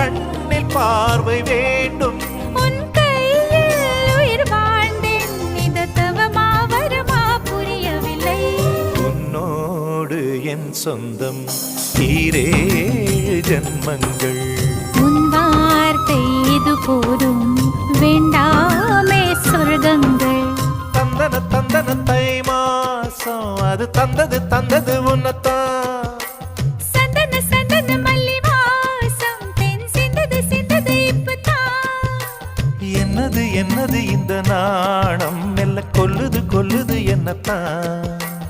கண்ணில் பார்வை வேண்டும். உன் கையில் உயிர் வாழ்ந்தேன், இது தவமா வருமா புரியவில்லை. உன்னோடு என் சொந்தம் ஈரேழு ஜன்மங்கள். உன் வார்த்தை இது போதும், வேண்டாமே சொர்க்கங்கள். தந்தன தந்தன தை மாசம் அது தந்தது உன்னத்தான். சந்தன சந்தன மல்லி வாசம் தென் சிந்தது இப்பதான். என்னது இந்த நாணம் மெல்ல கொல்லுது என்னத்தான்.